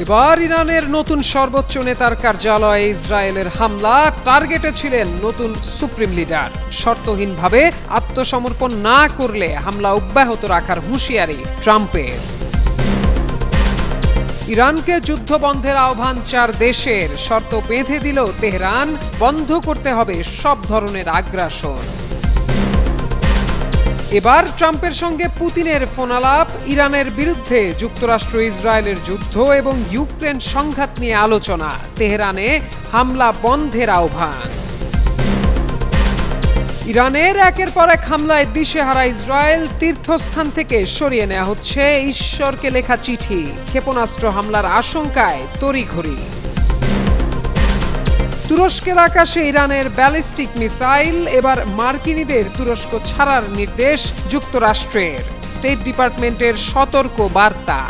এবার ইরানের নতুন সর্বোচ্চ নেতার কার্যালয়ে ইসরায়েলের হামলা, টার্গেটে ছিলেন নতুন সুপ্রিম লিডার। শর্তহীনভাবে আত্মসমর্পণ না করলে হামলা অব্যাহত রাখার হুঁশিয়ারি ট্রাম্পের। ইরানকে যুদ্ধবন্ধের আহ্বান 4 দেশের, শর্ত বেঁধে দিল তেহরান, বন্ধ করতে হবে সব ধরনের আগ্রাসন। এবার ট্রাম্পের সঙ্গে পুতিনের ফোনালাপ, ইরানের বিরুদ্ধে যুক্তরাষ্ট্র ইসরায়েলের যুদ্ধ এবং ইউক্রেন সংঘাত নিয়ে আলোচনা, তেহরানে হামলা বন্ধের আহ্বান। ইরানের একের পর এক হামলায় দিশেহারা ইসরায়েল, তীর্থস্থান থেকে সরিয়ে নেওয়া হচ্ছে ঈশ্বরকে লেখা চিঠি, ক্ষেপণাস্ত্র হামলার আশঙ্কায় তড়িঘড়ি। তুরস্কের আকাশে ইরানের ব্যালিস্টিক মিসাইল, এবার মার্কিনীদের তুরস্ক ছাড়ার নির্দেশ যুক্তরাষ্ট্রের, স্টেট ডিপার্টমেন্টের সতর্ক বার্তা।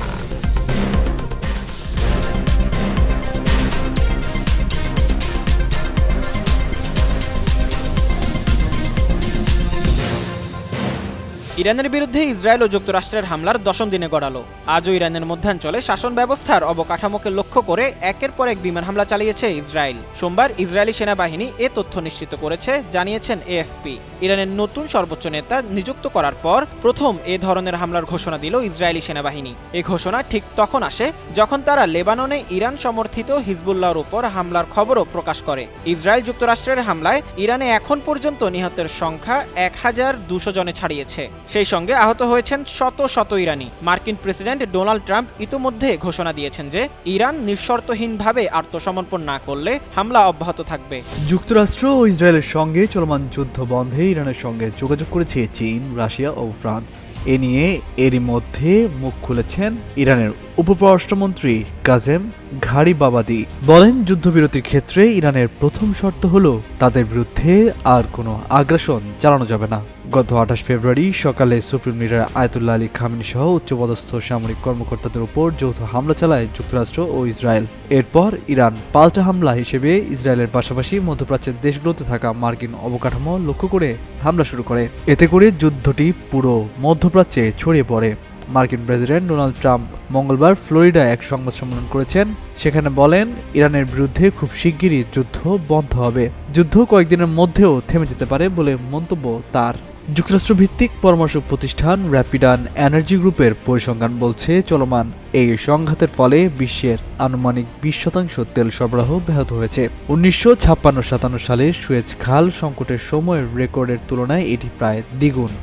ইরানের বিরুদ্ধে ইসরায়েল ও যুক্তরাষ্ট্রের হামলার 10ম দিনে গড়ালো। আজও ইরানের মধ্যাঞ্চলে শাসন ব্যবস্থার অবকাঠামোকে লক্ষ্য করে একের পর এক বিমান হামলা চালিয়েছে ইসরায়েল। সোমবার ইসরায়েলি সেনাবাহিনী এ তথ্য নিশ্চিত করেছে, জানিয়েছেন এএফপি। ইরানের নতুন সর্বোচ্চ নেতা নিযুক্ত করার পর প্রথম এ ধরনের হামলার ঘোষণা দিল ইসরায়েলি সেনাবাহিনী। এই ঘোষণা ঠিক তখন আসে যখন তারা লেবাননে ইরান সমর্থিত হিজবুল্লাহর উপর হামলার খবরও প্রকাশ করে। ইসরায়েল যুক্তরাষ্ট্রের হামলায় ইরানে এখন পর্যন্ত নিহতের সংখ্যা 1200 জনে ছাড়িয়েছে। সেই সঙ্গে আহত হয়েছেন শত শত ইরানি। মার্কিন প্রেসিডেন্ট ডোনাল্ড ট্রাম্প ইতোমধ্যে ঘোষণা দিয়েছেন যে ইরান নিঃশর্তহীনভাবে আত্মসমর্পণ না করলে হামলা অব্যাহত থাকবে। যুক্তরাষ্ট্র ও ইসরায়েলের সঙ্গে চলমান যুদ্ধ বন্ধে ইরানের সঙ্গে যোগাযোগ করেছে চীন, রাশিয়া ও ফ্রান্স। এ নিয়ে এরই মধ্যে মুখ খুলেছেন ইরানের উপপররাষ্ট্রমন্ত্রী কাজেম ঘারিবাবাদি। বলেন, যুদ্ধবিরতির ক্ষেত্রে ইরানের প্রথম শর্ত হলো তাদের বিরুদ্ধে আর কোনো আগ্রাসন চালানো যাবে না। গত 28 ফেব্রুয়ারি সকালে supreme leader Ayatollah Ali Khamenei সহ উচ্চপদস্থ সামরিক কর্মকর্তাদের উপর যৌথ হামলা চালায় যুক্তরাষ্ট্র ও ইসরায়েল। এরপর ইরান পাল্টা হামলা হিসেবে ইসরায়েলের পাশাপাশি মধ্যপ্রাচ্যের দেশগুলোতে থাকা মার্কিন অবকাঠামো লক্ষ্য করে হামলা শুরু করে। এতে করে যুদ্ধটি পুরো মধ্যপ্রাচ্যে ছড়িয়ে পড়ে। মার্কিন প্রেসিডেন্ট ডোনাল্ড ট্রাম্প মঙ্গলবার ফ্লোরিডায় এক সংবাদ সম্মেলন করেছেন। সেখানে বলেন, ইরানের বিরুদ্ধে খুব শিগগিরই যুদ্ধ বন্ধ হবে, যুদ্ধ কয়েকদিনের মধ্যেও থেমে যেতে পারে বলে মন্তব্য তার। যুক্তরাষ্ট্র ভিত্তিক পরামর্শ প্রতিষ্ঠান র্যাপিডান এনার্জি গ্রুপের পরিসংখ্যান বলছে, চলমান এই সংঘাতের ফলে বিশ্বের আনুমানিক 20% তেল সরবরাহ ব্যাহত হয়েছে। 1956-57 সালে সুয়েজ খাল সংকটের সময়ের রেকর্ডের তুলনায় এটি প্রায় দ্বিগুণ।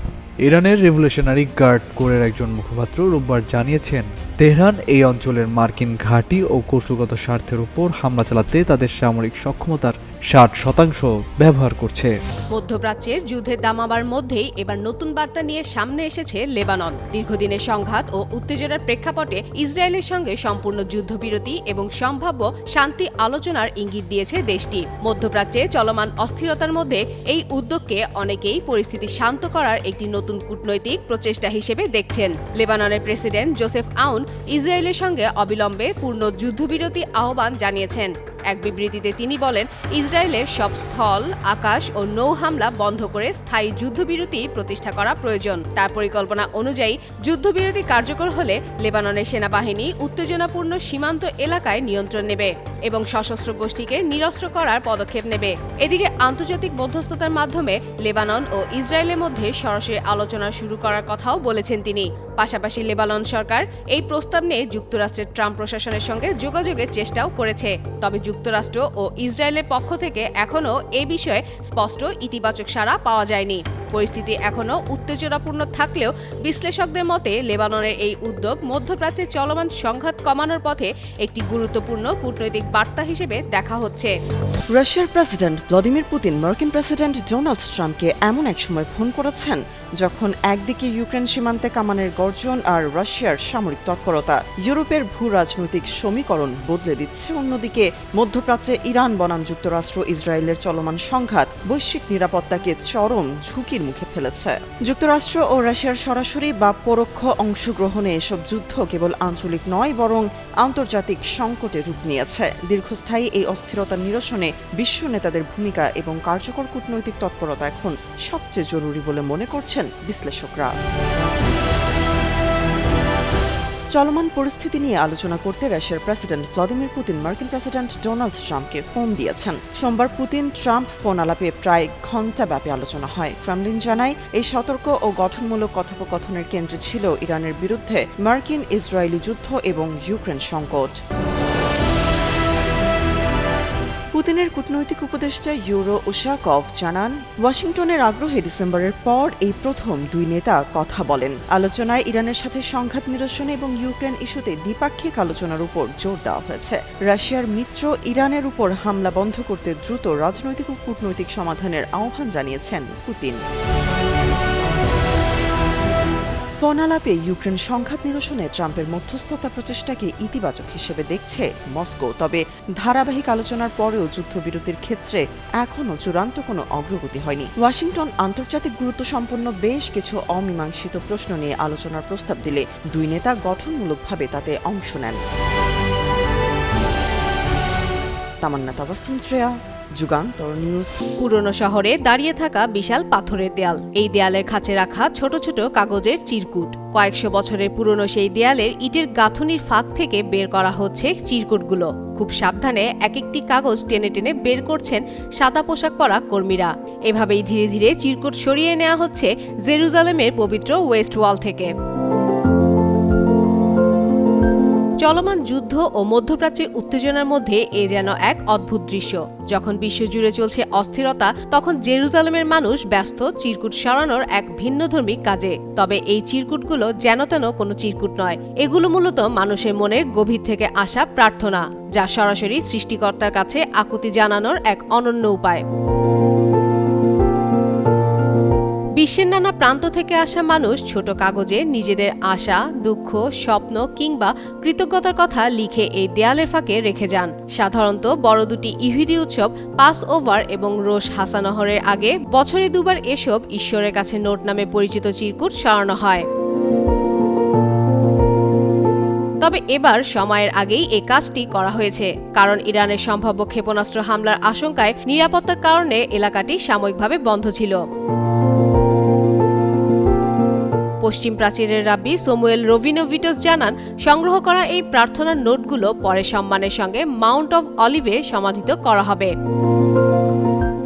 ইরানের রেভলিউশনারি গার্ড কোরের একজন মুখপাত্র রোববার জানিয়েছেন, তেহরান এই অঞ্চলের মার্কিন ঘাঁটি ও কৌশলগত স্বার্থের উপর হামলা চালাতে তাদের সামরিক সক্ষমতার 60% ব্যবহার করছে। মধ্যপ্রাচ্যের যুদ্ধের দামাবার মধ্যেই এবার নতুন বার্তা নিয়ে সামনে এসেছে লেবানন। দীর্ঘদিনের সংঘাত ও উত্তেজনার প্রেক্ষাপটে ইসরায়েলের সঙ্গে সম্পূর্ণ যুদ্ধবিরতি এবং সম্ভাব্য শান্তি আলোচনার ইঙ্গিত দিয়েছে দেশটি। মধ্যপ্রাচ্যে চলমান অস্থিরতার মধ্যে এই উদ্যোগকে অনেকেই পরিস্থিতি শান্ত করার একটি নতুন কূটনৈতিক প্রচেষ্টা হিসেবে দেখছেন। লেবাননের প্রেসিডেন্ট জোসেফ আউন ইসরায়েলের সঙ্গে অবিলম্বে পূর্ণ যুদ্ধবিরতি আহ্বান জানিয়েছেন। এক বিবৃতিতে তিনি বলেন, ইসরায়েলের সব স্থল, আকাশ ও নৌ হামলা বন্ধ করে স্থায়ী যুদ্ধবিরতি প্রতিষ্ঠা করা প্রয়োজন। তার পরিকল্পনা অনুযায়ী যুদ্ধবিরতি কার্যকর হলে লেবাননের সেনাবাহিনী উত্তেজনাপূর্ণ সীমান্ত এলাকায় নিয়ন্ত্রণ নেবে এবং সশস্ত্র গোষ্ঠীকে নিরস্ত্র করার পদক্ষেপ নেবে। এদিকে আন্তর্জাতিক মধ্যস্থতার মাধ্যমে লেবানন ও ইসরায়েলের মধ্যে সরাসরি আলোচনা শুরু করার কথাও বলেছেন তিনি। পাশাপাশি লেবানন সরকার এই প্রস্তাব নিয়ে যুক্তরাষ্ট্রের ট্রাম্প প্রশাসনের সঙ্গে যোগাযোগের চেষ্টাও করেছে। তবে যুক্তরাষ্ট্র ও ইসরায়েলের পক্ষ থেকে এখনও এ বিষয়ে স্পষ্ট ইতিবাচক সাড়া পাওয়া যায়নি। পরিস্থিতি এখনও উত্তেজনাপূর্ণ থাকলেও বিশ্লেষকদের মতে লেবাননের এই উদ্যোগ মধ্যপ্রাচ্যে চলমান সংঘাত কমানোর পথে একটি গুরুত্বপূর্ণ কূটনৈতিক বার্তা হিসেবে দেখা হচ্ছে। রাশিয়ার প্রেসিডেন্ট ভ্লাদিমির পুতিন মার্কিন প্রেসিডেন্ট ডোনাল্ড ট্রাম্পকে এমন এক সময় ফোন করেছেন যখন একদিকে ইউক্রেন সীমান্তে কামানের গর্জন আর রাশিয়ার সামরিক তৎপরতা ইউরোপের ভূ রাজনৈতিক সমীকরণ বদলে দিচ্ছে, অন্যদিকে মধ্যপ্রাচ্যে ইরান বনাম যুক্তরাষ্ট্র ইসরায়েলের চলমান সংঘাত বৈশ্বিক নিরাপত্তাকে চরম ঝুঁকির মুখে ফেলেছে। যুক্তরাষ্ট্র ও রাশিয়ার সরাসরি বা পরোক্ষ অংশগ্রহণে এসব যুদ্ধ কেবল আঞ্চলিক নয়, বরং আন্তর্জাতিক সংকটে রূপ নিয়েছে। দীর্ঘস্থায়ী এই অস্থিরতা নিরসনে বিশ্ব নেতাদের ভূমিকা এবং কার্যকর কূটনৈতিক তৎপরতা এখন সবচেয়ে জরুরি বলে মনে করছেন বিশ্লেষকরা। চলমান পরিস্থিতি নিয়ে আলোচনা করতে রাশিয়ার প্রেসিডেন্ট ভ্লাদিমির পুতিন মার্কিন প্রেসিডেন্ট ডোনাল্ড ট্রাম্পকে ফোন দিয়েছেন। সোমবার পুতিন ট্রাম্প ফোন আলাপে প্রায় ঘণ্টাব্যাপী আলোচনা হয়। ক্রেমলিন জানায়, এই সতর্ক ও গঠনমূলক কথোপকথনের কেন্দ্রে ছিল ইরানের বিরুদ্ধে মার্কিন ইসরায়েলি যুদ্ধ এবং ইউক্রেন সংকট। পুতিনের কূটনৈতিক উপদেষ্টা ইউরো উশাকভ জানান, ওয়াশিংটনের আগ্রহে ডিসেম্বরের পর এই প্রথম দুই নেতা কথা বলেন। আলোচনায় ইরানের সাথে সংঘাত নিরসন এবং ইউক্রেন ইস্যুতে দ্বিপাক্ষিক আলোচনার উপর জোর দেওয়া হয়েছে। রাশিয়ার মিত্র ইরানের উপর হামলা বন্ধ করতে দ্রুত রাজনৈতিক ও কূটনৈতিক সমাধানের আহ্বান জানিয়েছেন পুতিন। ফোন আলাপে ইউক্রেন সংঘাত নিরসনে ট্রাম্পের মধ্যস্থতা প্রচেষ্টাকে ইতিবাচক হিসেবে দেখছে মস্কো। তবে ধারাবাহিক আলোচনার পরেও যুদ্ধবিরতির ক্ষেত্রে এখনও চূড়ান্ত কোনো অগ্রগতি হয়নি। ওয়াশিংটন আন্তর্জাতিক গুরুত্বসম্পন্ন বেশ কিছু অমীমাংসিত প্রশ্ন নিয়ে আলোচনার প্রস্তাব দিলে দুই নেতা গঠনমূলকভাবে তাতে অংশ নেন। তামান্না তাবাসসুম শ্রেয়া, যুগান্তর নিউজ। পুরনো শহরে দাঁড়িয়ে থাকা বিশাল পাথরের দেয়াল, এই দেয়ালের কাছে রাখা ছোট ছোট কাগজের চিরকুট। কয়েকশো বছরের পুরনো সেই দেয়ালের ইটের গাঁথুনির ফাঁক থেকে বের করা হচ্ছে চিরকুটগুলো। খুব সাবধানে এক একটি কাগজ টেনে টেনে বের করছেন সাদা পোশাক পরা কর্মীরা। এভাবেই ধীরে ধীরে চিরকুট সরিয়ে নেওয়া হচ্ছে জেরুজালেমের পবিত্র ওয়েস্ট ওয়াল থেকে। চলমান যুদ্ধ ও মধ্যপ্রাচ্যের উত্তেজনার মধ্যে এ যেন এক অদ্ভুত দৃশ্য। যখন বিশ্বজুড়ে চলছে অস্থিরতা, তখন জেরুজালেমের মানুষ ব্যস্ত চিরকুট সরানোর এক ভিন্নধর্মী কাজে। তবে এই চিরকুটগুলো যেন তেন কোনো চিরকুট নয়, এগুলো মূলত মানুষের মনের গভীর থেকে আসা প্রার্থনা, যা সরাসরি সৃষ্টিকর্তার কাছে আকুতি জানানোর এক অনন্য উপায়। বিশ্বের নানা প্রান্ত থেকে আসা মানুষ ছোট কাগজে নিজেদের আশা, দুঃখ, স্বপ্ন কিংবা কৃতজ্ঞতার কথা লিখে এই দেয়ালের ফাঁকে রেখে যান। সাধারণত বড় দুটি ইহুদি উৎসব পাস ওভার এবং রোশ হাসানহরের আগে বছরে দুবার এসব ঈশ্বরের কাছে নোট নামে পরিচিত চিরকুট সরানো হয়। তবে এবার সময়ের আগেই এই কাজটি করা হয়েছে, কারণ ইরানের সম্ভাব্য ক্ষেপণাস্ত্র হামলার আশঙ্কায় নিরাপত্তার কারণে এলাকাটি সাময়িকভাবে বন্ধ ছিল। পশ্চিম প্রাচীরের রাব্বি সামুয়েল রবিনোভিটস জানান, সংগ্রহ করা এই প্রার্থনার নোটগুলো পরে সম্মানের সঙ্গে মাউন্ট অফ অলিভে সমাধিত করা হবে।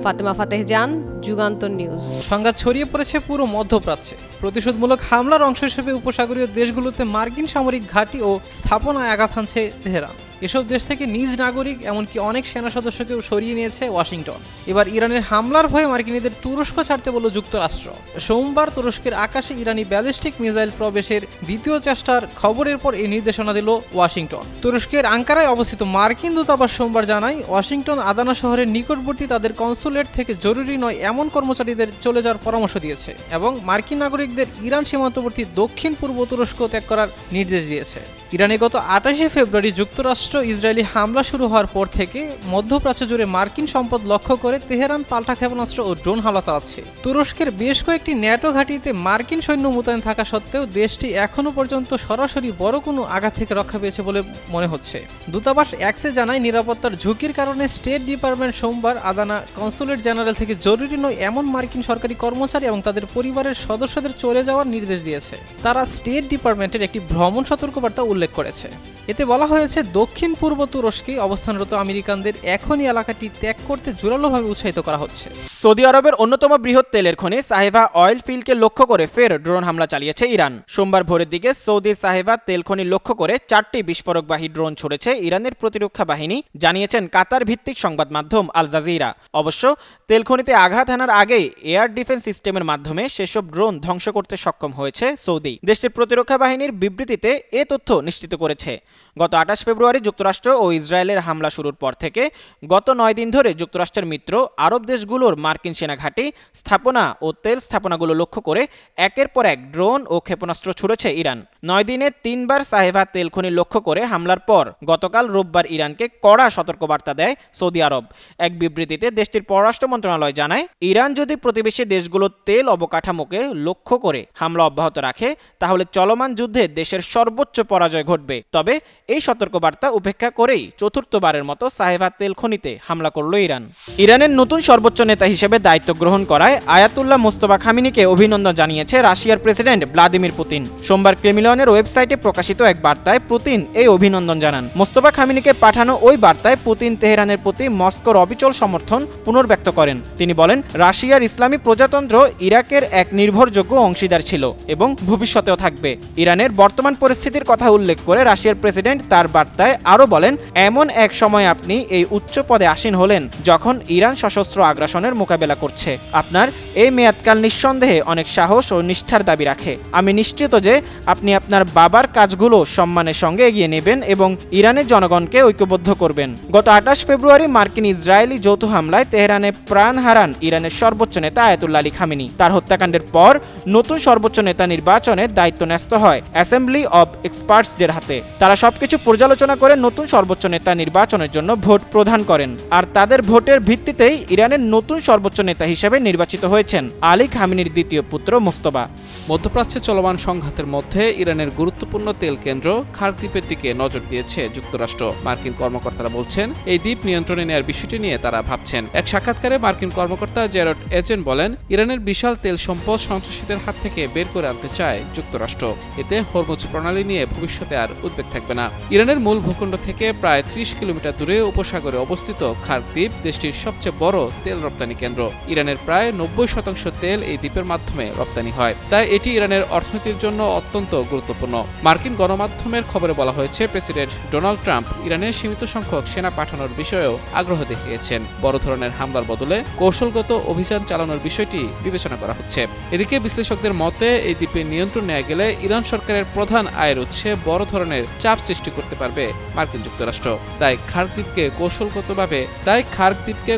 ফাতেমা ফাতেহ জান, যুগান্তর নিউজ। সংঘাত ছড়িয়ে পড়েছে পুরো মধ্যপ্রাচ্যে। প্রতিশোধমূলক হামলার অংশ হিসেবে উপসাগরীয় দেশগুলোতে মার্কিন সামরিক ঘাঁটি ও স্থাপনায় আঘাত হানছে তেহরান। এসব দেশ থেকে নিজ নাগরিক এমনকি অনেক সেনা সদস্যকেও সরিয়ে নিয়েছে ওয়াশিংটন। এবার ইরানের হামলার ভয়ে মার্কিনীদের তুরস্ক ছাড়তে বলল যুক্তরাষ্ট্র। সোমবার তুরস্কের আকাশে ইরানি ব্যালিস্টিক মিসাইল প্রবেশের দ্বিতীয় চেষ্টার খবরের পর এই নির্দেশনা দিল ওয়াশিংটন। তুরস্কের আঙ্কারায় অবস্থিত মার্কিন দূতাবাস সোমবার জানায়, ওয়াশিংটন আদানা শহরের নিকটবর্তী তাদের কনসুলেট থেকে জরুরি নয় এমন কর্মচারীদের চলে যাওয়ার পরামর্শ দিয়েছে এবং মার্কিন নাগরিকদের ইরান সীমান্তবর্তী দক্ষিণ পূর্ব তুরস্ক ত্যাগ করার নির্দেশ দিয়েছে। ইরানে গত 28শে ফেব্রুয়ারি যুক্তরাষ্ট্র ইসরায়েলি হামলা শুরু হওয়ার পর থেকে মধ্যপ্রাচ্য জুড়ে মার্কিন সম্পদ লক্ষ্য করে তেহরান পাল্টা ক্ষেপণাস্ত্র ও ড্রোন হামলা চালাচ্ছে। তুরস্কের বেশ কয়েকটি ন্যাটো ঘাঁটিতে মার্কিন সৈন্য মোতায়েন থাকা সত্ত্বেও দেশটি এখনও পর্যন্ত সরাসরি বড় কোনো আঘাত থেকে রক্ষা পেয়েছে বলে মনে হচ্ছে। দূতাবাস এক্সে জানায়, নিরাপত্তার ঝুঁকির কারণে স্টেট ডিপার্টমেন্ট সোমবার আদানা কনসুলেট জেনারেল থেকে জরুরি নয় এমন মার্কিন সরকারি কর্মচারী এবং তাদের পরিবারের সদস্যদের চলে যাওয়ার নির্দেশ দিয়েছে। তারা স্টেট ডিপার্টমেন্টের একটি ভ্রমণ সতর্কবার্তা উল্লেখ করেছে। এতে বলা হয়েছে, দক্ষিণ পূর্ব তুরস্কে অবস্থানরত আমেরিকানদের এখনই এলাকাটি ত্যাগ করতে জোরালোভাবে উৎসাহিত করা হচ্ছে। সৌদি আরবের অন্যতম বৃহৎ তেলের খনি সাহেবা অয়েল ফিল্ডকে লক্ষ্য করে ফের ড্রোন হামলা চালিয়েছে ইরান। সোমবার ভোরের দিকে সৌদি সাহেবা তেল খনি লক্ষ্য করে 4টি বিস্ফোরকবাহী ড্রোন ছড়েছে ইরানের প্রতিরক্ষা বাহিনী, জানিয়েছেন কাতার ভিত্তিক সংবাদ মাধ্যম আল জাজিরা। অবশ্য তেল খনিতে আঘাত হানার আগেই এয়ার ডিফেন্স সিস্টেমের মাধ্যমে সেসব ড্রোন ধ্বংস করতে সক্ষম হয়েছে সৌদি। দেশটির প্রতিরক্ষা বাহিনীর বিবৃতিতে এ তথ্য নিশ্চিত করেছে। গত 28 ফেব্রুয়ারি যুক্তরাষ্ট্র ও ইসরায়েলের হামলা শুরুর পর থেকে গত 9 দিন ধরে যুক্তরাষ্ট্রের মিত্র আরব দেশগুলোর মার্কিন সেনাঘাঁটি, স্থাপনা ও তেল স্থাপনাগুলো লক্ষ্য করে একের পর এক ড্রোন ও ক্ষেপণাস্ত্র ছুড়েছে ইরান। 9 দিনে 3 বার সাহেবা তেল খনি লক্ষ্য করে হামলার পর গতকাল রোববার ইরানকে কড়া সতর্কবার্তা দেয় সৌদি আরব। এক বিবৃতিতে দেশটির পররাষ্ট্র মন্ত্রণালয় জানায়, ইরান যদি প্রতিবেশী দেশগুলোর তেল অবকাঠামোকে লক্ষ্য করে হামলা অব্যাহত রাখে তাহলে চলমান যুদ্ধে দেশের সর্বোচ্চ পরাজয় ঘটবে। তবে এই সতর্কবার্তা উপেক্ষা করেই চতুর্থবারের মতো সাহেবা তেল খনিতে হামলা করল ইরান। ইরানের নতুন সর্বোচ্চ নেতা হিসেবে দায়িত্ব গ্রহণ করায় আয়াতুল্লাহ মোস্তফা খামেনিকে অভিনন্দন জানিয়েছে রাশিয়ার প্রেসিডেন্ট ভ্লাদিমির পুতিন। সোমবার ক্রেমলিনের ওয়েবসাইটে প্রকাশিত এক বার্তায় পুতিন এই অভিনন্দন জানান। মোস্তফা খামেনিকে পাঠানো ওই বার্তায় পুতিন তেহরানের প্রতি মস্কোর অবিচল সমর্থন পুনর্ব্যক্ত করেন। তিনি বলেন, রাশিয়ার ইসলামী প্রজাতন্ত্র ইরাকের এক নির্ভরযোগ্য অংশীদার ছিল এবং ভবিষ্যতেও থাকবে। ইরানের বর্তমান পরিস্থিতির কথা উল্লেখ করে রাশিয়ার প্রেসিডেন্ট তার বার্তায় আরও বলেন, এমন এক সময় আপনি এই উচ্চ পদে আসীন হলেন যখন ইরান সশস্ত্র আগ্রাসনের মোকাবেলা করছে। আপনার এই মেয়াদকাল নিঃসন্দেহে অনেক সাহস ও নিষ্ঠার দাবি রাখে। আমি নিশ্চিত যে আপনি আপনার বাবার কাজগুলো সম্মানের সঙ্গে এগিয়ে নেবেন এবং ইরানের জনগণকে ঐক্যবদ্ধ করবেন। গত 28 ফেব্রুয়ারি মার্কিন ইসরায়েলি যৌথ হামলায় তেহরানে প্রাণ হারান ইরানের সর্বোচ্চ নেতা আয়াতুল্লাহ আলী খামেনি। তার হত্যাকাণ্ডের পর নতুন সর্বোচ্চ নেতা নির্বাচনের দায়িত্ব ন্যস্ত হয় অ্যাসেম্বলি অব এক্সপার্টসদের হাতে। তারা সবকিছু পর্যালোচনা করে নতুন সর্বোচ্চ নেতা নির্বাচনের জন্য ভোট প্রদান করেন, আর তাদের ভোটের ভিত্তিতেই ইরানের নতুন সর্বোচ্চ নেতা হিসেবে নির্বাচিত হয়েছেন আলী খামেনির দ্বিতীয় পুত্র মোস্তফা। মধ্যপ্রাচ্যে চলমান সংঘাতের মধ্যে ইরানের গুরুত্বপূর্ণ তেল কেন্দ্র খার্ক দ্বীপের দিকে নজর দিয়েছে যুক্তরাষ্ট্র। মার্কিন কর্মকর্তারা বলছেন, এই দ্বীপ নিয়ন্ত্রণে নেওয়ার বিষয়টি নিয়ে তারা ভাবছেন। এক সাক্ষাৎকারে মার্কিন কর্মকর্তা জেরড এজেন্ট বলেন, ইরানের বিশাল তেল সম্পদ সন্ত্রাসীদের হাত থেকে বের করে আনতে চায় যুক্তরাষ্ট্র। এতে হরমুজ প্রণালী নিয়ে ভবিষ্যতে আর উদ্বেগ থাকবে না। ইরানের মূল ভূখণ্ড থেকে প্রায় 30 কিলোমিটার দূরে উপসাগরে অবস্থিত খার্ক দ্বীপ দেশটির সবচেয়ে বড় তেল রপ্তানি কেন্দ্র। ইরানের প্রায় 90% তেল এই দ্বীপের মাধ্যমে রপ্তানি হয়, তাই এটি ইরানের অর্থনীতির জন্য অত্যন্ত গুরুত্বপূর্ণ। মার্কিন গণমাধ্যমের খবরে বলা হয়েছে, প্রেসিডেন্ট ডোনাল্ড ট্রাম্প ইরানে সীমিত সংখ্যক সেনা পাঠানোর বিষয়েও আগ্রহ দেখিয়েছেন। বড় ধরনের হামলার বদলে কৌশলগত অভিযান চালানোর বিষয়টি বিবেচনা করা হচ্ছে। এদিকে বিশ্লেষকদের মতে, এই দ্বীপে নিয়ন্ত্রণ নেওয়া গেলে ইরান সরকারের প্রধান আয়ের উৎসে বড় ধরনের চাপ সৃষ্টি করতে পারবে মার্কিন যুক্তরাষ্ট্র। তাই খার্ক দ্বীপকে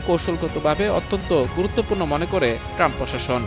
কৌশলগতভাবে অত্যন্ত গুরুত্বপূর্ণ মনে করে ট্রাম্প প্রশাসন।